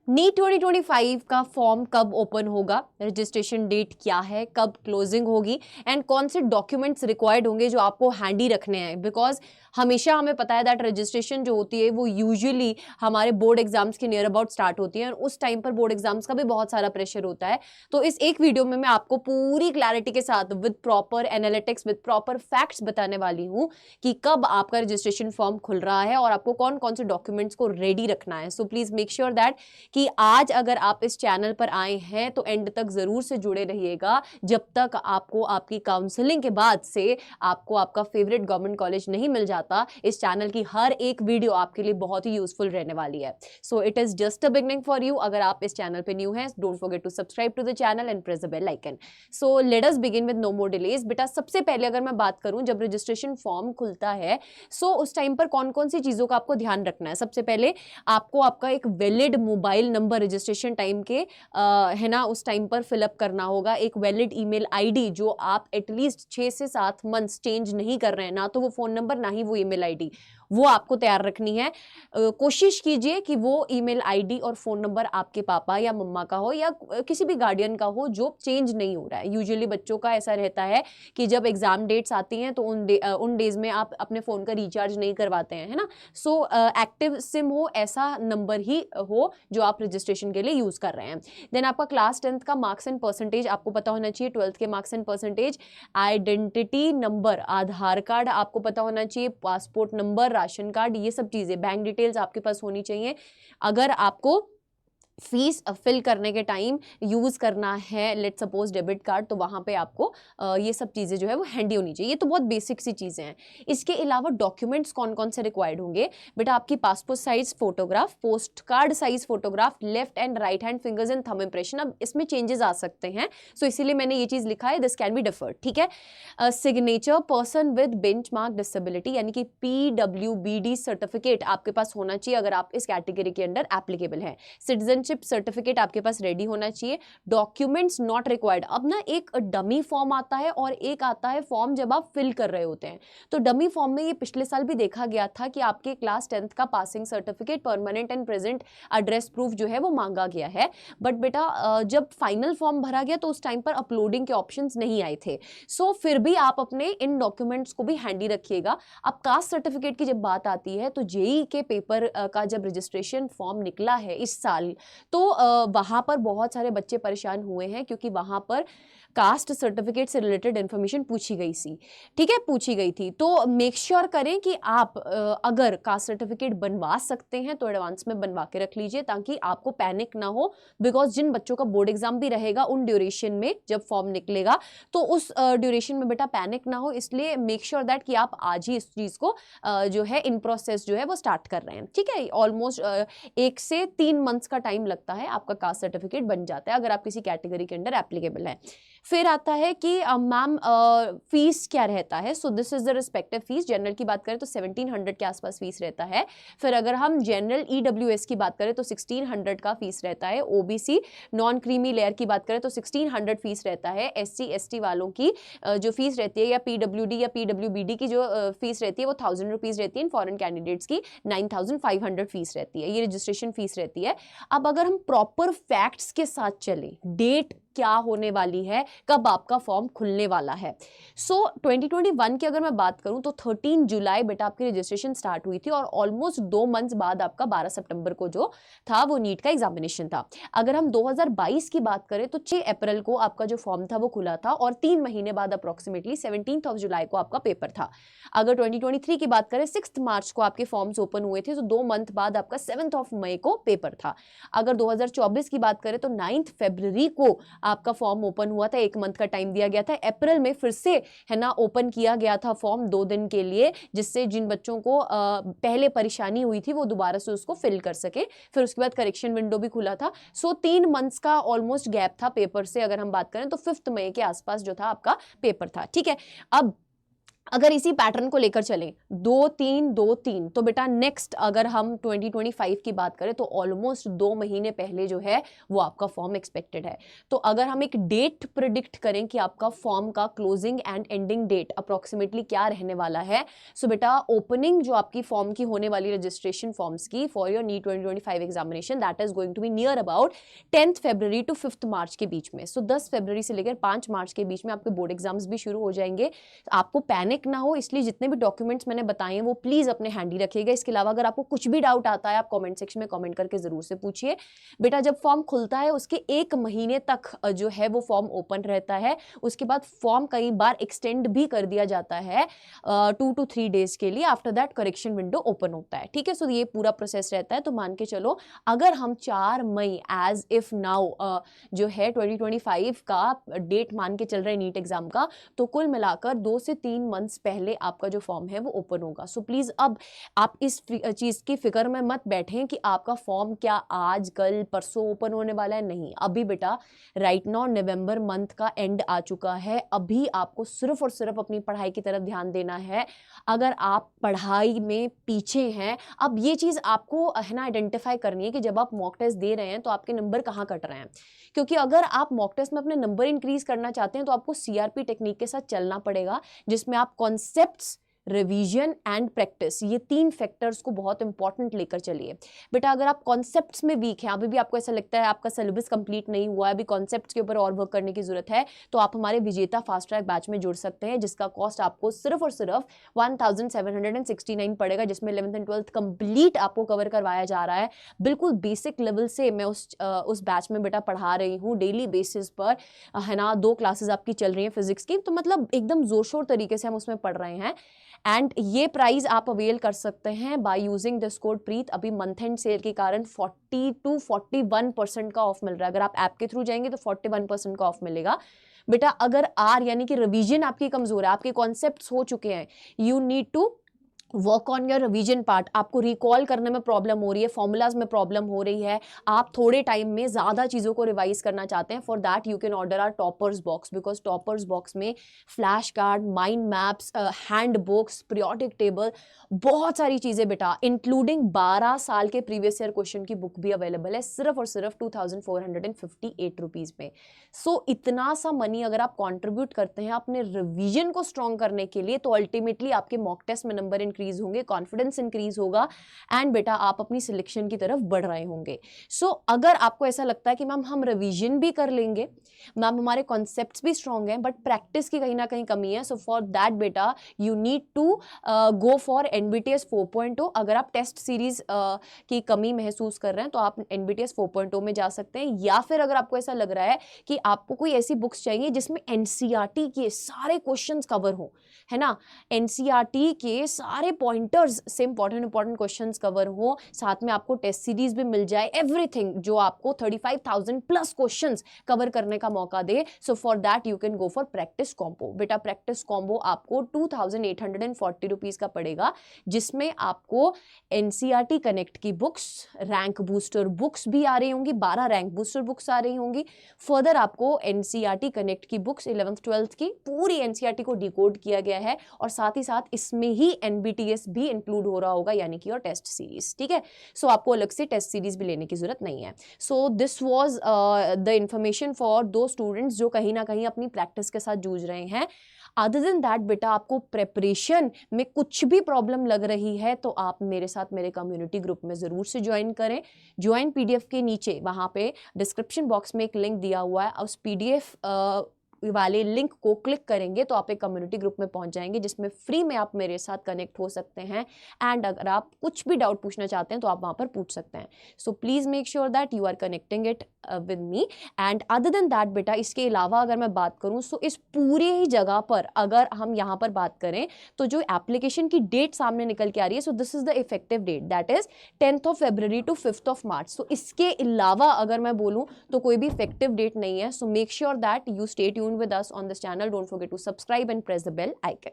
NEET 2025 का form कब open होगा, रजिस्ट्रेशन डेट क्या है, कब क्लोजिंग होगी एंड कौन से डॉक्यूमेंट्स रिक्वायर्ड होंगे जो आपको हैंडी रखने हैं। बिकॉज हमेशा हमें पता है दैट रजिस्ट्रेशन जो होती है वो यूजुअली हमारे बोर्ड एग्जाम्स के नियर अबाउट स्टार्ट होती है और उस टाइम पर बोर्ड एग्जाम्स का भी बहुत सारा प्रेशर होता है। तो इस एक वीडियो में मैं आपको पूरी क्लैरिटी के साथ with proper analytics with proper facts बताने वाली हूँ कि कब आपका रजिस्ट्रेशन फॉर्म खुल रहा है और आपको कौन कौन से डॉक्यूमेंट्स को रेडी रखना है। So please make sure that कि आज अगर आप इस चैनल पर आए हैं तो एंड तक जरूर से जुड़े रहिएगा, जब तक आपको आपकी काउंसलिंग के बाद से आपको आपका फेवरेट गवर्नमेंट कॉलेज नहीं मिल जाता। इस चैनल की हर एक वीडियो आपके लिए बहुत ही यूजफुल रहने वाली है। So it is just a beginning for you. अगर आप इस चैनल पे न्यू हैं, don't forget to subscribe to the channel and press the bell icon. So let us begin with no more delays. बेटा सबसे पहले अगर मैं बात करूं, जब रजिस्ट्रेशन फॉर्म खुलता है सो उस टाइम पर कौन कौन सी चीजों का आपको ध्यान रखना है। सबसे पहले आपको आपका एक valid mobile number registration time के है ना उस टाइम पर फिलअप करना होगा। एक वैलिड ईमेल आईडी जो आप एटलीस्ट 6 से 7 मंथ्स चेंज नहीं कर रहे हैं, ना तो वो फोन नंबर ना ही वो ईमेल आईडी, वो आपको तैयार रखनी है। कोशिश कीजिए कि वो ईमेल आईडी और फोन नंबर आपके पापा या मम्मा का हो या किसी भी गार्डियन का हो जो चेंज नहीं हो रहा है। यूजुअली बच्चों का ऐसा रहता है कि जब एग्जाम डेट्स आती हैं तो उन डेज में आप अपने फोन का रिचार्ज नहीं करवाते हैं, है ना। सो एक्टिव सिम हो, ऐसा नंबर ही हो जो आप रजिस्ट्रेशन के लिए यूज कर रहे हैं। देन आपका क्लास 10th का मार्क्स एंड परसेंटेज आपको पता होना चाहिए, 12th के marks and percentage, identity number, Aadhaar card आपको पता होना चाहिए, पासपोर्ट नंबर, राशन कार्ड, ये सब चीजें, बैंक डिटेल्स आपके पास होनी चाहिए। अगर आपको फीस फिल करने के टाइम यूज करना है लेट सपोज डेबिट कार्ड, तो वहां पे आपको ये सब चीजें जो है वो हैंडी होनी चाहिए। ये तो बहुत बेसिक सी चीजें हैं। इसके अलावा डॉक्यूमेंट्स कौन कौन से रिक्वायर्ड होंगे बेटा, आपकी passport size photograph, post card size photograph, left and right hand fingers and thumb impression. अब इसमें चेंजेस आ सकते हैं, सो इसीलिए मैंने ये चीज लिखा है, दिस कैन बी डिफर्ड, ठीक है। Signature, person with benchmark disability यानी कि PWBD सर्टिफिकेट आपके पास होना चाहिए अगर आप इस कैटेगरी के अंडर एप्लीकेबल है। सिटीजनशिप सर्टिफिकेट आपके पास रेडी होना चाहिए। Documents not required. अब ना एक डमी फॉर्म आता है और एक आता है फॉर्म जब आप फिल कर रहे होते हैं। तो डमी फॉर्म में ये पिछले साल भी देखा गया था कि आपके क्लास 10th का passing certificate, permanent and present address proof जो है वो मांगा गया है। बट बेटा जब फाइनल फॉर्म भरा गया तो उस टाइम पर अपलोडिंग के ऑप्शंस नहीं आए थे। सो फिर भी आप अपने इन डॉक्यूमेंट्स को भी हैंडी रखिएगा। अब कास्ट सर्टिफिकेट की जब बात आती है तो जेई के पेपर का जब रजिस्ट्रेशन फॉर्म निकला है इस साल, तो वहां पर बहुत सारे बच्चे परेशान हुए हैं क्योंकि वहां पर कास्ट सर्टिफिकेट से रिलेटेड इंफॉर्मेशन पूछी गई थी, ठीक है, पूछी गई थी। तो मेक श्योर करें कि आप अगर कास्ट सर्टिफिकेट बनवा सकते हैं तो एडवांस में बनवा के रख लीजिए ताकि आपको पैनिक ना हो। बिकॉज जिन बच्चों का बोर्ड एग्जाम भी रहेगा उन ड्यूरेशन में जब फॉर्म निकलेगा तो उस ड्यूरेशन में बेटा पैनिक ना हो, इसलिए मेक श्योर दैट कि आप आज ही इस चीज को जो है इन प्रोसेस जो है वो स्टार्ट कर रहे हैं, ठीक है। ऑलमोस्ट 1 से 3 मंथ्स का टाइम लगता है, आपका कास्ट सर्टिफिकेट बन जाता है अगर आप किसी कैटेगरी के अंडर एप्लीकेबल है। फिर आता है कि मैम फीस क्या रहता है। So this is the respective fees. General की बात करें तो 1700 के आसपास फीस रहता है। फिर अगर हम जनरल EWS की बात करें तो 1600 का फीस रहता है। OBC नॉन क्रीमी लेयर की बात करें तो 1600 फीस रहता है। SC ST वालों की जो फीस रहती है या PWD या PWBD की जो फीस रहती है वो 1000 रुपीज रहती है। फॉरेन कैंडिडेट्स की 9500 फीस रहती है, ये रजिस्ट्रेशन फीस रहती है। अब अगर हम प्रॉपर फैक्ट्स के साथ चलें, डेट क्या होने वाली है, कब आपका फॉर्म खुलने वाला है। सो 2021 की अगर मैं बात करूं तो 13 जुलाई बेटा आपकी रजिस्ट्रेशन स्टार्ट हुई थी और ऑलमोस्ट 2 मंथ्स बाद आपका 12 सितंबर को जो था वो नीट का एग्जामिनेशन था। अगर हम 2022 की बात करें तो 6 अप्रैल को आपका जो फॉर्म था वो खुला था और 3 महीने बाद अप्रोक्सीमेटली 17 जुलाई को आपका पेपर था। अगर 2023 की बात करें 6 मार्च को आपके फॉर्म्स ओपन हुए थे, तो 2 मंथ बाद आपका 7 मई को पेपर था। अगर 2024 की बात करें तो 9 फरवरी को आपका फॉर्म ओपन हुआ था, 1 मंथ का टाइम दिया गया था। अप्रैल में फिर से है ना ओपन किया गया था फॉर्म 2 दिन के लिए, जिससे जिन बच्चों को पहले परेशानी हुई थी वो दोबारा से उसको फिल कर सके। फिर उसके बाद करेक्शन विंडो भी खुला था। सो 3 मंथ्स का ऑलमोस्ट गैप था पेपर से। अगर हम बात करें तो 5 मई के आसपास जो था आपका पेपर था, ठीक है। अब अगर इसी पैटर्न को लेकर चलें 2-3-2-3, तो बेटा नेक्स्ट अगर हम 2025 की बात करें तो ऑलमोस्ट 2 महीने पहले जो है वो आपका फॉर्म एक्सपेक्टेड है। तो अगर हम एक डेट प्रिडिक्ट करें कि आपका फॉर्म का closing and ending date approximately क्या रहने वाला है, सो बेटा ओपनिंग जो आपकी फॉर्म की होने वाली रजिस्ट्रेशन फॉर्म्स की for your NEET 2025 examination, that is going to be near about 10th February to 5th March के बीच में। सो 10 फरवरी से लेकर 5 मार्च के बीच में आपके बोर्ड एग्जाम्स भी शुरू हो जाएंगे। आपको पैनिक ना हो, इसलिए जितने भी डॉक्यूमेंट्स मैंने बताए हैं वो प्लीज अपने हैंडी रखिएगा। इसके अलावा अगर आपको कुछ भी डाउट आता है आप कमेंट सेक्शन में कमेंट करके जरूर से पूछिए। बेटा जब फॉर्म खुलता है उसके 1 महीने तक जो है वो फॉर्म ओपन रहता है, उसके बाद फॉर्म कई बार एक्सटेंड भी कर दिया जाता है 2 to 3 डेज के लिए। After that correction window open होता है, ठीक है। सो ये पूरा प्रोसेस रहता है। तो मान के चलो अगर हम 4 मई एज इफ नाउ जो है 2025 का डेट मान के चल रहे हैं नीट एग्जाम का, तो कुल मिलाकर 2 से 3 मंथ्स पहले आपका जो फॉर्म है वो ओपन होगा। सो प्लीज अब आप इस चीज की फिक्र में मत बैठें कि आपका फॉर्म क्या आज कल परसों ओपन होने वाला है, नहीं। अभी बेटा राइट नाउ नवंबर मंथ का एंड आ चुका है, अभी आपको सिर्फ और सिर्फ अपनी पढ़ाई की तरफ ध्यान देना है। अगर आप पढ़ाई में पीछे हैं, अब ये चीज आपको है ना आइडेंटिफाई करनी है कि जब आप मॉक टेस्ट दे रहे हैं तो आपके नंबर कहाँ कट रहे हैं। क्योंकि अगर आप मॉक टेस्ट में अपने नंबर इंक्रीज करना चाहते हैं तो आपको सीआरपी टेक्निक के साथ चलना पड़ेगा, जिसमें आप कॉन्सेप्ट्स, रिवीजन एंड प्रैक्टिस, ये 3 फैक्टर्स को बहुत इंपॉर्टेंट लेकर चलिए। बेटा अगर आप कॉन्सेप्ट्स में वीक हैं, अभी भी आपको ऐसा लगता है आपका सिलेबस कंप्लीट नहीं हुआ है, अभी कॉन्सेप्ट्स के ऊपर और वर्क करने की जरूरत है, तो आप हमारे विजेता फास्ट ट्रैक बैच में जुड़ सकते हैं, जिसका कॉस्ट आपको सिर्फ और सिर्फ 1769 पड़ेगा, जिसमें 11th एंड 12th कंप्लीट आपको कवर करवाया जा रहा है। बिल्कुल बेसिक लेवल से मैं उस बैच में बेटा पढ़ा रही हूँ डेली बेसिस पर, है ना। 2 क्लासेस आपकी चल रही हैं फिजिक्स की, तो मतलब एकदम जोर शोर तरीके से हम उसमें पढ़ रहे हैं। एंड ये प्राइस आप अवेल कर सकते हैं बाय यूजिंग दिस कोड प्रीत। अभी मंथ एंड सेल के कारण 40 to 41% का ऑफ मिल रहा है। अगर आप ऐप के थ्रू जाएंगे तो 41% का ऑफ मिलेगा। बेटा अगर आर यानी कि रिवीजन आपकी कमजोर है, आपके कॉन्सेप्ट्स हो चुके हैं, you need to work on your revision part, आपको रिकॉल करने में प्रॉब्लम हो रही है, फॉर्मूलाज में प्रॉब्लम हो रही है, आप थोड़े टाइम में ज़्यादा चीज़ों को रिवाइज करना चाहते हैं, for that you can order our toppers box, because toppers box में flash card, mind maps, handbooks, periodic table, बहुत सारी चीज़ें बेटा, इंक्लूडिंग 12 साल के प्रीवियस ईयर क्वेश्चन की बुक भी अवेलेबल है सिर्फ और सिर्फ 2458 रुपीज़ में। सो इतना सा मनी अगर आप कॉन्ट्रीब्यूट करते हैं अपने रिवीजन को स्ट्रॉन्ग करने के लिए, तो अल्टीमेटली आपके मॉक टेस्ट में नंबर इंक्रीज होंगे, कॉन्फिडेंस इंक्रीज होगा, एंड बेटा आप अपनी सिलेक्शन की तरफ बढ़ रहे होंगे। सो अगर आपको ऐसा लगता है कि मैम हम रिवीजन भी कर लेंगे, मैम हमारे कॉन्सेप्ट्स भी स्ट्रॉन्ग हैं, बट प्रैक्टिस की कहीं ना कहीं कमी है, सो फॉर दैट बेटा you need to go for NBTS 4.0। अगर आप टेस्ट सीरीज की कमी महसूस कर रहे हैं तो आप NBTS 4.0 में जा सकते हैं, या फिर अगर आपको ऐसा लग रहा है कि आपको कोई ऐसी बुक्स चाहिए जिसमें NCERT के सारे क्वेश्चंस कवर हो, है ना, NCERT के सारे पॉइंटर्स से इंपॉर्टेंट क्वेश्चंस कवर हो, साथ में आपको टेस्ट सीरीज भी मिल जाए, एवरीथिंग जो आपको 35,000 प्लस क्वेश्चंस कवर करने का मौका दे, so for that you can go for practice combo. बेटा प्रैक्टिस कॉम्बो आपको 2840 रुपीज का पड़ेगा, जिसमें आपको NCERT कनेक्ट की बुक्स, रैंक बूस्टर बुक्स भी आ रही होंगी, 12 रैंक बूस्टर बुक्स आ रही होंगी, फर्दर आपको NCERT कनेक्ट की बुक्स 11th 12th की पूरी NCERT को डिकोड किया गया है, और साथ ही साथ इसमें ही NBTS भी इंक्लूड हो रहा होगा, यानी कि और टेस्ट सीरीज, ठीक है। सो आपको अलग से टेस्ट सीरीज भी लेने की जरूरत नहीं है। So this was the information for दो स्टूडेंट्स जो कहीं ना कहीं अपनी प्रैक्टिस के साथ जूझ रहे हैं। अदर देन दैट बेटा आपको प्रेपरेशन में कुछ भी प्रॉब्लम लग रही है तो आप मेरे साथ मेरे कम्युनिटी ग्रुप में ज़रूर से ज्वाइन करें। ज्वाइन PDF के नीचे वहाँ पे डिस्क्रिप्शन बॉक्स में एक लिंक दिया हुआ है, उस PDF वाले लिंक को क्लिक करेंगे तो आप एक कम्युनिटी ग्रुप में पहुंच जाएंगे, जिसमें फ्री में आप मेरे साथ कनेक्ट हो सकते हैं, एंड अगर आप कुछ भी डाउट पूछना चाहते हैं तो आप वहां पर पूछ सकते हैं। So please make sure that you are connecting it with me. And other than that बेटा इसके अलावा अगर मैं बात करूं सो इस पूरे ही जगह पर अगर हम यहाँ पर बात करें तो जो एप्लीकेशन की डेट सामने निकल के आ रही है, so this is the effective date, that is 10th February to 5th March। So इसके अलावा अगर मैं बोलूँ तो कोई भी इफेक्टिव डेट नहीं है। So make sure that you stay tuned with us on this channel. Don't forget to subscribe and press the bell icon.